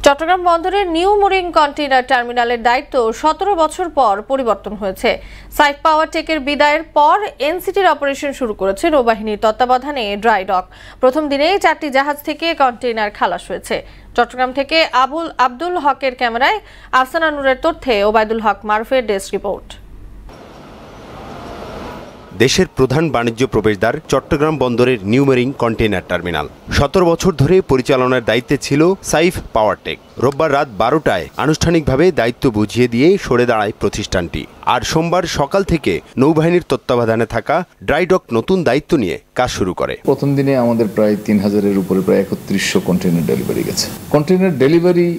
চট্টগ্রাম বন্দরের new mooring container টার্মিনালের দায়িত্ব 17 বছর পর পরিবর্তন হয়েছে। সাইফ পাওয়ার টেকের বিদায়ের পর এনসিটির অপারেশন শুরু করেছে নৌবাহিনীর তত্ত্বাবধানে ড্রাই ডক। প্রথম দিনেই 4টি জাহাজ থেকে কন্টেইনার খালাস হয়েছে। চট্টগ্রাম থেকে আব্দুল হকের ক্যামেরায় আফসানা নূরের তথ্যে ওবায়দুল হক মারুফের ডেস্ক রিপোর্ট। দেশের প্রধান বাণিজ্য প্রবেশদ্বার চট্টগ্রাম বন্দরের নিউ মুরিং কন্টেইনার টার্মিনাল 17 বছর ধরে পরিচালনার দায়িত্বে ছিল সাইফ পাওয়ার টেক। রোববার রাত 12টায় আনুষ্ঠানিকভাবে দায়িত্ব বুঝিয়ে দিয়ে সরে দাঁড়ায় প্রতিষ্ঠানটি। আর সোমবার সকাল থেকে নৌবাহিনীর তত্ত্বাবধানে থাকা ড্রাই ডক নতুন দায়িত্ব নিয়ে কাজ শুরু করে। প্রথম দিনে আমাদের প্রায় 3000-এর উপরে প্রায় 3100 কন্টেইনার ডেলিভারি গেছে। কন্টেইনার ডেলিভারি,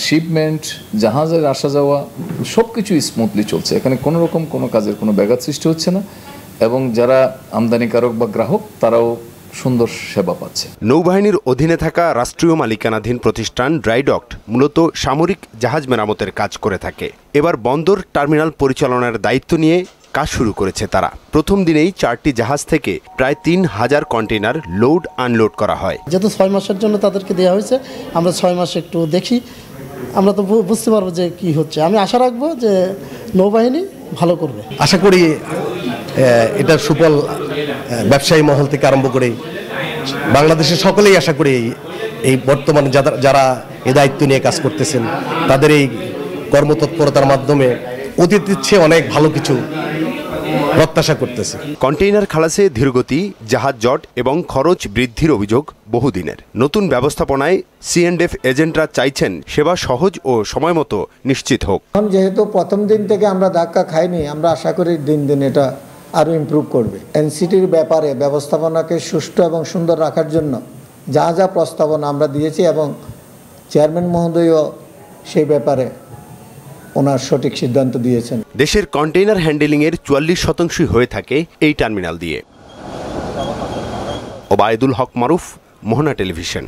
শিপমেন্ট, জাহাজের আসা যাওয়া সবকিছু স্মুথলি চলছে। এখানে কোনো রকম কোনো কাজের কোনো ব্যাঘাত সৃষ্টি হচ্ছে না এবং যারা আমদানিকারক বা গ্রাহক তারাও সুন্দর সেবা পাচ্ছে। নৌবাহিনীর অধীনে থাকা রাষ্ট্রীয় মালিকানাধীন প্রতিষ্ঠান ড্রাই ডক মূলত সামরিক জাহাজ মেরামতের কাজ করে থাকে। এবার বন্দর টার্মিনাল পরিচালনার দায়িত্ব নিয়ে কাজ শুরু করেছে তারা। প্রথম দিনেই 4টি জাহাজ থেকে প্রায় 3000 কন্টেইনার লোড আনলোড করা হয়। যেহেতু 6 মাসের জন্য তাদেরকে দেওয়া হয়েছে, আমরা 6 মাস একটু দেখি, আমরা তো বুঝতে পারবো যে কি হচ্ছে। আমি আশা রাখবো যে নৌবাহিনী ভালো করবে। আশা করি এটা সুফল ব্যবসায়ী মহল থেকে আরম্ভ করে বাংলাদেশের সকলেই আশা করি এই বর্তমানে যারা এই দায়িত্ব নিয়ে কাজ করতেছেন তাদের এই কর্মতৎপরতার মাধ্যমে অতীতের চেয়ে অনেক ভালো কিছু প্রত্যাশা করতেছে। কন্টেইনার খালাসে ধীরগতি, জাহাজ জট এবং খরচ বৃদ্ধির অভিযোগ বহুদিনের। নতুন ব্যবস্থাপনায় C&F এজেন্টরা চাইছেন সেবা সহজ ও সময়মতো নিশ্চিত হোক। যেহেতু প্রথম দিন থেকে আমরা ধাক্কা খাইনি, আমরা আশা করি দিন দিন এটা আরও ইমপ্রুভ করবে। এনসিটির ব্যাপারে ব্যবস্থাপনাকে সুষ্ঠু এবং সুন্দর রাখার জন্য যা যা প্রস্তাবনা আমরা দিয়েছি এবং চেয়ারম্যান মহোদয়ও সেই ব্যাপারে ওনার সঠিক সিদ্ধান্ত দিয়েছেন। দেশের কন্টেইনার হ্যান্ডেলিংয়ের 44% হয়ে থাকে এই টার্মিনাল দিয়ে। ওবায়দুল হক মারুফ, মোহনা টেলিভিশন।